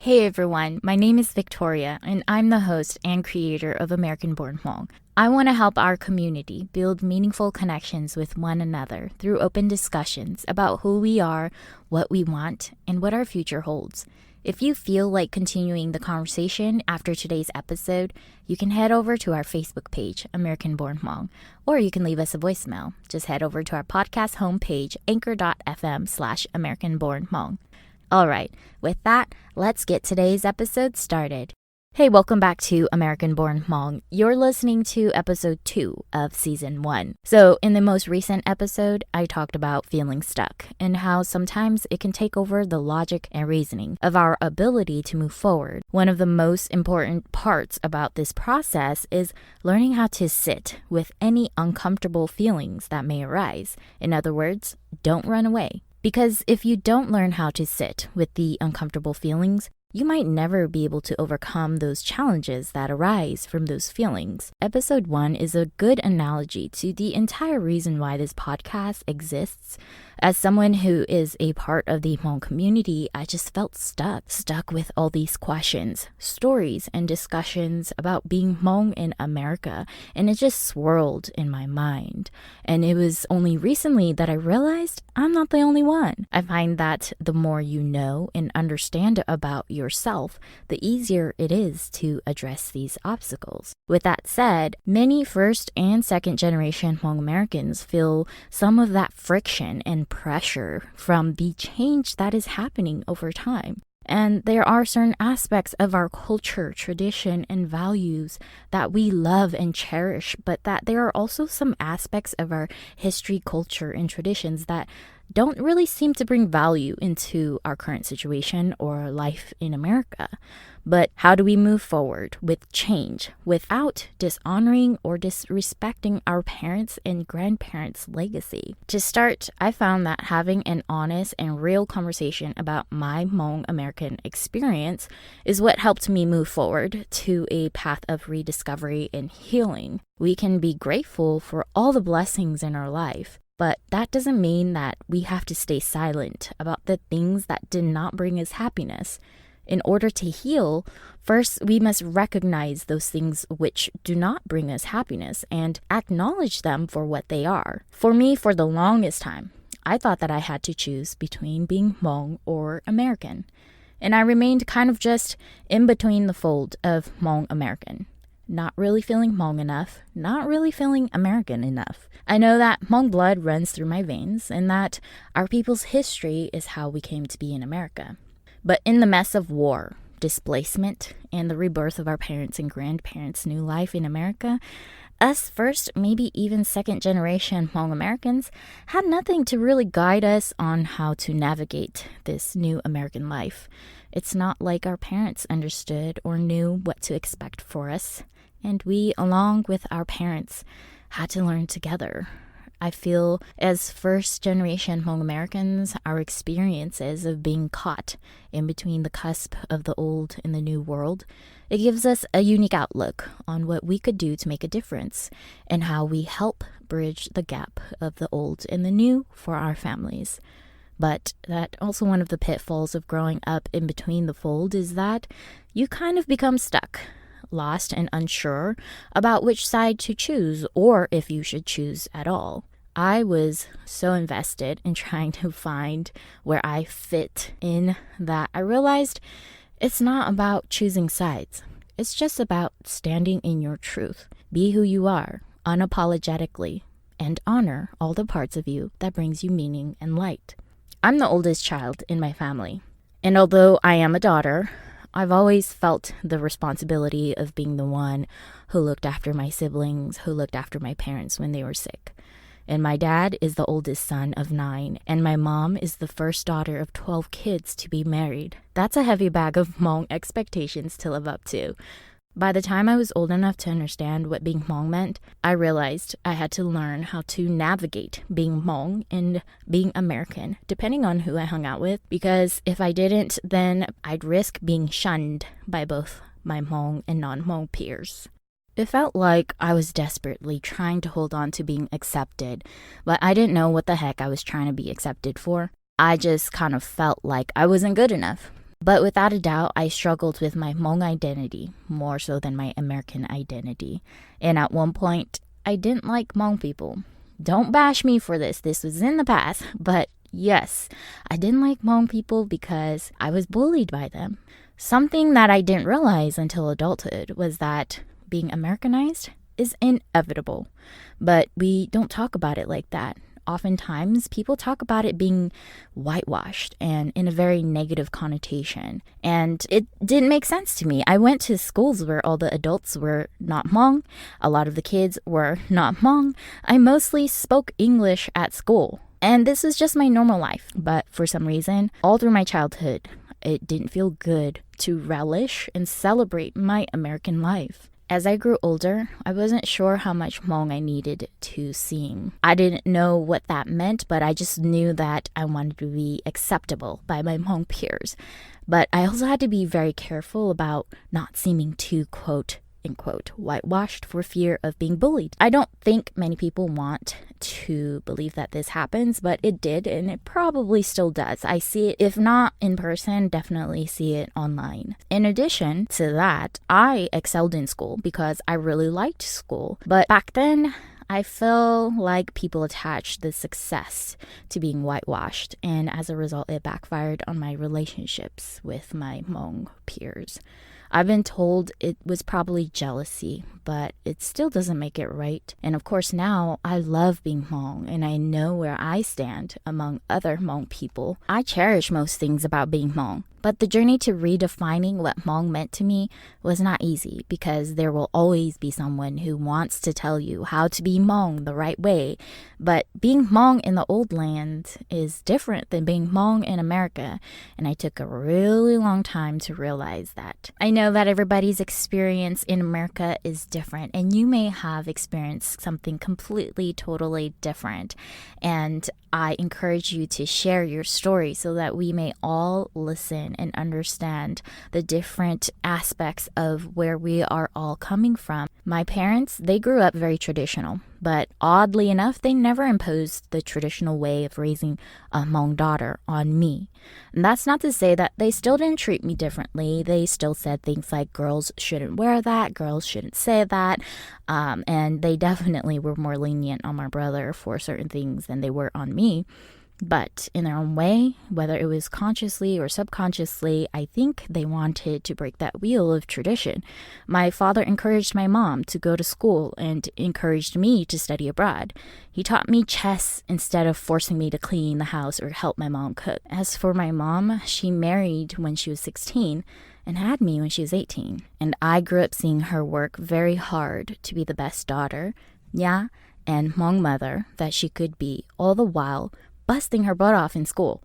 Hey everyone, my name is Victoria, and I'm the host and creator of American Born Hmong. I want to help our community build meaningful connections with one another through open discussions about who we are, what we want, and what our future holds. If you feel like continuing the conversation after today's episode, you can head over to our Facebook page, American Born Hmong, or you can leave us a voicemail. Just head over to our podcast homepage, anchor.fm/American Born Hmong. All right, with that, let's get today's episode started. Hey, welcome back to American Born Hmong. You're listening to episode 2 of season 1. So in the most recent episode, I talked about feeling stuck and how sometimes it can take over the logic and reasoning of our ability to move forward. One of the most important parts about this process is learning how to sit with any uncomfortable feelings that may arise. In other words, don't run away. Because if you don't learn how to sit with the uncomfortable feelings, you might never be able to overcome those challenges that arise from those feelings. Episode 1 is a good analogy to the entire reason why this podcast exists. As someone who is a part of the Hmong community, I just felt stuck with all these questions, stories, and discussions about being Hmong in America, and it just swirled in my mind. And it was only recently that I realized I'm not the only one. I find that the more you know and understand about yourself, the easier it is to address these obstacles. With that said, many first and second generation Hmong Americans feel some of that friction and pressure from the change that is happening over time. And there are certain aspects of our culture, tradition, and values that we love and cherish, but that there are also some aspects of our history, culture, and traditions that don't really seem to bring value into our current situation or life in America. But how do we move forward with change without dishonoring or disrespecting our parents' and grandparents' legacy? To start, I found that having an honest and real conversation about my Hmong American experience is what helped me move forward to a path of rediscovery and healing. We can be grateful for all the blessings in our life, but that doesn't mean that we have to stay silent about the things that did not bring us happiness. In order to heal, first we must recognize those things which do not bring us happiness and acknowledge them for what they are. For me, for the longest time, I thought that I had to choose between being Hmong or American. And I remained kind of just in between the fold of Hmong American. Not really feeling Hmong enough, not really feeling American enough. I know that Hmong blood runs through my veins and that our people's history is how we came to be in America. But in the mess of war, displacement, and the rebirth of our parents' and grandparents' new life in America, us first, maybe even second generation Hmong Americans had nothing to really guide us on how to navigate this new American life. It's not like our parents understood or knew what to expect for us, and we, along with our parents, had to learn together. I feel as first-generation Hmong Americans, our experiences of being caught in between the cusp of the old and the new world, it gives us a unique outlook on what we could do to make a difference and how we help bridge the gap of the old and the new for our families. But that also one of the pitfalls of growing up in between the fold is that you kind of become stuck, lost and unsure about which side to choose or if you should choose at all. I was so invested in trying to find where I fit in that I realized it's not about choosing sides. It's just about standing in your truth. Be who you are, unapologetically, and honor all the parts of you that brings you meaning and light. I'm the oldest child in my family, and although I am a daughter, I've always felt the responsibility of being the one who looked after my siblings, who looked after my parents when they were sick. And my dad is the oldest son of 9, and my mom is the first daughter of 12 kids to be married. That's a heavy bag of Hmong expectations to live up to. By the time I was old enough to understand what being Hmong meant, I realized I had to learn how to navigate being Hmong and being American, depending on who I hung out with, because if I didn't, then I'd risk being shunned by both my Hmong and non-Hmong peers. It felt like I was desperately trying to hold on to being accepted, but I didn't know what the heck I was trying to be accepted for. I just kind of felt like I wasn't good enough. But without a doubt, I struggled with my Hmong identity more so than my American identity. And at one point, I didn't like Hmong people. Don't bash me for this. This was in the past. But yes, I didn't like Hmong people because I was bullied by them. Something that I didn't realize until adulthood was that being Americanized is inevitable. But we don't talk about it like that. Oftentimes, people talk about it being whitewashed and in a very negative connotation. And it didn't make sense to me. I went to schools where all the adults were not Hmong. A lot of the kids were not Hmong. I mostly spoke English at school. And this was just my normal life. But for some reason, all through my childhood, it didn't feel good to relish and celebrate my American life. As I grew older, I wasn't sure how much Hmong I needed to seem. I didn't know what that meant, but I just knew that I wanted to be acceptable by my Hmong peers. But I also had to be very careful about not seeming too, quote, unquote, whitewashed for fear of being bullied. I don't think many people want to believe that this happens, but it did, and it probably still does. I see it, if not in person, definitely see it online. In addition to that, I excelled in school because I really liked school. But back then, I feel like people attached the success to being whitewashed, and as a result, it backfired on my relationships with my Hmong peers. I've been told it was probably jealousy, but it still doesn't make it right. And of course now, I love being Hmong and I know where I stand among other Hmong people. I cherish most things about being Hmong. But the journey to redefining what Hmong meant to me was not easy because there will always be someone who wants to tell you how to be Hmong the right way. But being Hmong in the old land is different than being Hmong in America. And I took a really long time to realize that. I know that everybody's experience in America is different and you may have experienced something completely, totally different. And I encourage you to share your story so that we may all listen and understand the different aspects of where we are all coming from. My parents, they grew up very traditional, but oddly enough, they never imposed the traditional way of raising a Hmong daughter on me. And that's not to say that they still didn't treat me differently. They still said things like girls shouldn't wear that, girls shouldn't say that, and they definitely were more lenient on my brother for certain things than they were on me. But in their own way, whether it was consciously or subconsciously, I think they wanted to break that wheel of tradition. My father encouraged my mom to go to school and encouraged me to study abroad. He taught me chess instead of forcing me to clean the house or help my mom cook. As for my mom, she married when she was 16 and had me when she was 18. And I grew up seeing her work very hard to be the best daughter, and Hmong mother that she could be, all the while busting her butt off in school.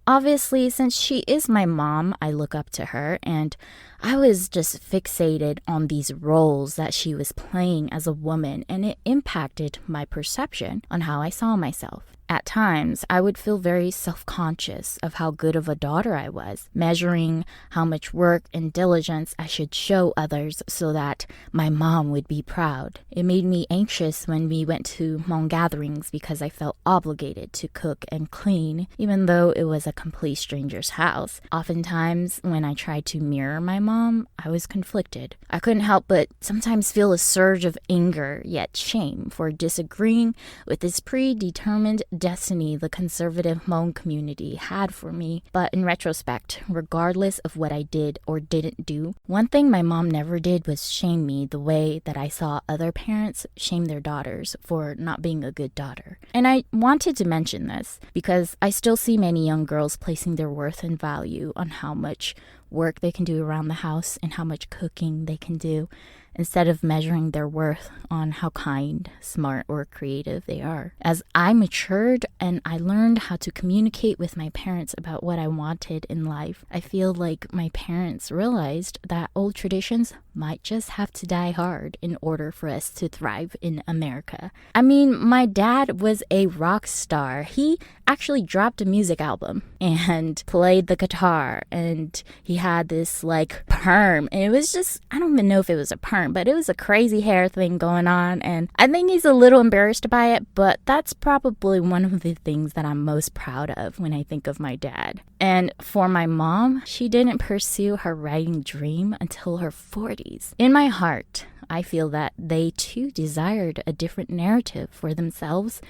Obviously, since she is my mom, I look up to her, and I was just fixated on these roles that she was playing as a woman, and it impacted my perception on how I saw myself. At times, I would feel very self-conscious of how good of a daughter I was, measuring how much work and diligence I should show others so that my mom would be proud. It made me anxious when we went to Hmong gatherings because I felt obligated to cook and clean, even though it was a complete stranger's house. Oftentimes, when I tried to mirror my mom, I was conflicted. I couldn't help but sometimes feel a surge of anger, yet shame, for disagreeing with this predetermined destiny the conservative Hmong community had for me. But in retrospect, regardless of what I did or didn't do, one thing my mom never did was shame me the way that I saw other parents shame their daughters for not being a good daughter. And I wanted to mention this because I still see many young girls placing their worth and value on how much work they can do around the house and how much cooking they can do, instead of measuring their worth on how kind, smart, or creative they are. As I matured and I learned how to communicate with my parents about what I wanted in life, I feel like my parents realized that old traditions might just have to die hard in order for us to thrive in America. I mean, my dad was a rock star. He actually dropped a music album and played the guitar, and he had this like perm, and it was just, I don't even know if it was a perm, but it was a crazy hair thing going on, and I think he's a little embarrassed by it, but that's probably one of the things that I'm most proud of when I think of my dad. And for my mom, she didn't pursue her writing dream until her 40s. In my heart, I feel that they too desired a different narrative for themselves,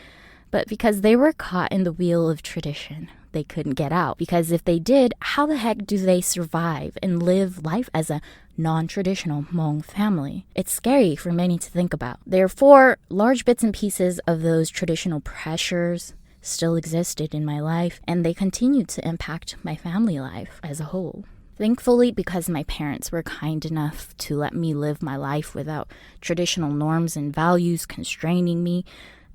but because they were caught in the wheel of tradition, they couldn't get out. Because if they did, how the heck do they survive and live life as a non-traditional Hmong family? It's scary for many to think about. Therefore, large bits and pieces of those traditional pressures still existed in my life, and they continued to impact my family life as a whole. Thankfully, because my parents were kind enough to let me live my life without traditional norms and values constraining me,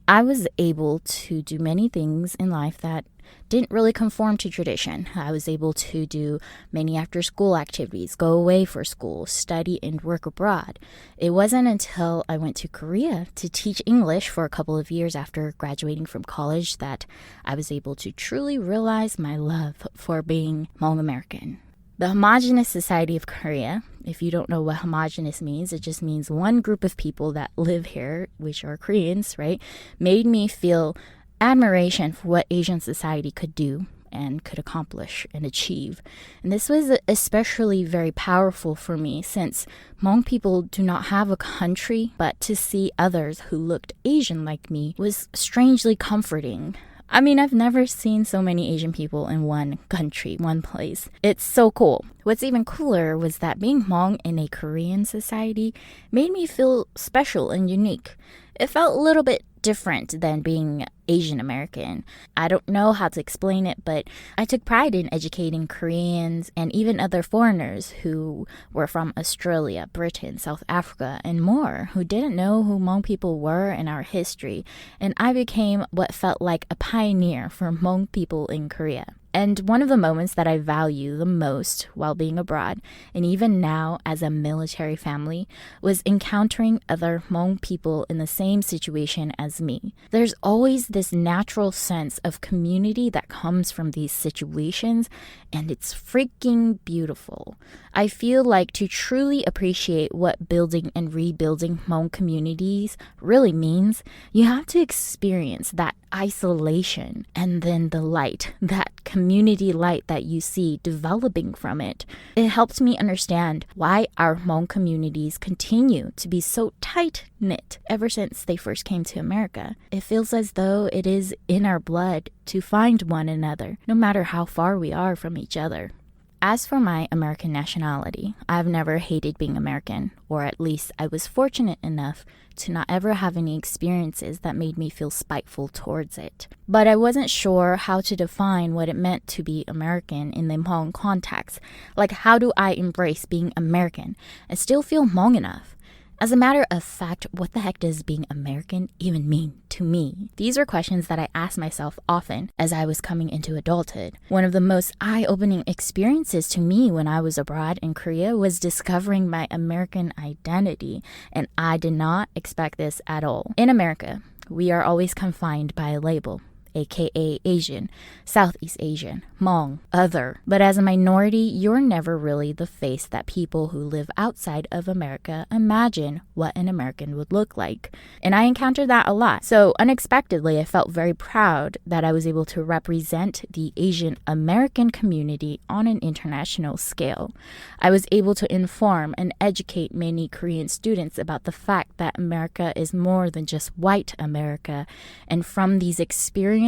I was able to do many things in life that didn't really conform to tradition. I was able to do many after-school activities, go away for school, study, and work abroad. It wasn't until I went to Korea to teach English for a couple of years after graduating from college that I was able to truly realize my love for being Hmong American. The homogenous society of Korea, if you don't know what homogenous means, it just means one group of people that live here, which are Koreans, right, made me feel admiration for what Asian society could do and could accomplish and achieve. And this was especially very powerful for me since Hmong people do not have a country, but to see others who looked Asian like me was strangely comforting. I mean, I've never seen so many Asian people in one country, one place. It's so cool. What's even cooler was that being Hmong in a Korean society made me feel special and unique. It felt a little bit different than being Asian American. I don't know how to explain it, but I took pride in educating Koreans and even other foreigners who were from Australia, Britain, South Africa, and more, who didn't know who Hmong people were in our history. And I became what felt like a pioneer for Hmong people in Korea. And one of the moments that I value the most while being abroad, and even now as a military family, was encountering other Hmong people in the same situation as me. There's always this natural sense of community that comes from these situations, and it's freaking beautiful. I feel like to truly appreciate what building and rebuilding Hmong communities really means, you have to experience that isolation and then the light, that community light that you see developing from it. It helps me understand why our Hmong communities continue to be so tight-knit ever since they first came to America. It feels as though it is in our blood to find one another, no matter how far we are from each other. As for my American nationality, I've never hated being American, or at least I was fortunate enough to not ever have any experiences that made me feel spiteful towards it. But I wasn't sure how to define what it meant to be American in the Hmong context. Like, how do I embrace being American and still feel Hmong enough? As a matter of fact, what the heck does being American even mean to me? These are questions that I asked myself often as I was coming into adulthood. One of the most eye-opening experiences to me when I was abroad in Korea was discovering my American identity, and I did not expect this at all. In America, we are always confined by a label, aka Asian, Southeast Asian, Hmong, other. But as a minority, you're never really the face that people who live outside of America imagine what an American would look like. And I encountered that a lot. So unexpectedly, I felt very proud that I was able to represent the Asian American community on an international scale. I was able to inform and educate many Korean students about the fact that America is more than just white America. And from these experiences,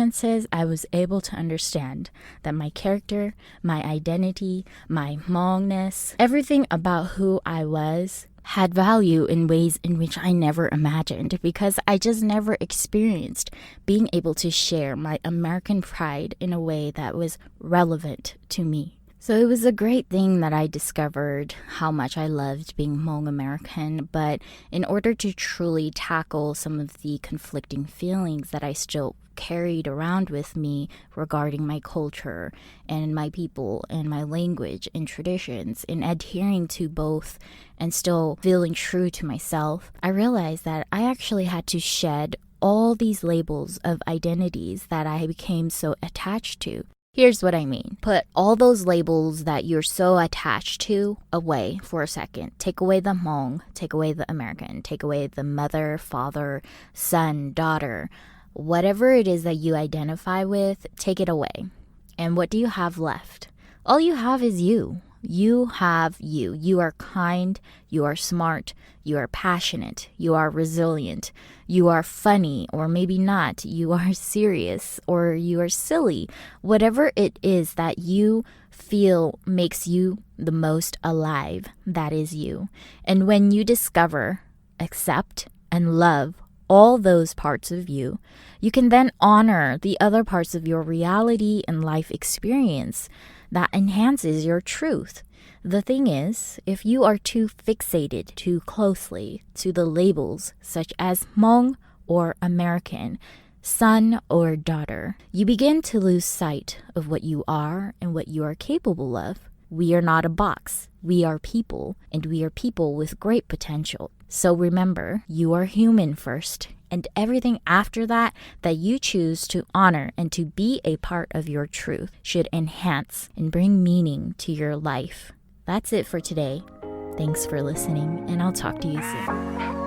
I was able to understand that my character, my identity, my Hmongness, everything about who I was had value in ways in which I never imagined, because I just never experienced being able to share my American pride in a way that was relevant to me. So it was a great thing that I discovered how much I loved being Hmong American, but in order to truly tackle some of the conflicting feelings that I still carried around with me regarding my culture and my people and my language and traditions, in adhering to both and still feeling true to myself, I realized that I actually had to shed all these labels of identities that I became so attached to. Here's what I mean. Put all those labels that you're so attached to away for a second. Take away the Hmong, take away the American, take away the mother, father, son, daughter. Whatever it is that you identify with, take it away. And what do you have left? All you have is you. You have you. You are kind, you are smart, you are passionate, you are resilient, you are funny, or maybe not, you are serious, or you are silly. Whatever it is that you feel makes you the most alive, that is you. And when you discover, accept, and love all those parts of you, you can then honor the other parts of your reality and life experience that enhances your truth. The thing is, if you are too fixated too closely to the labels such as Hmong or American, son or daughter, you begin to lose sight of what you are and what you are capable of. We are not a box. We are people, and we are people with great potential. So remember, you are human first, and everything after that you choose to honor and to be a part of your truth should enhance and bring meaning to your life. That's it for today. Thanks for listening, and I'll talk to you soon.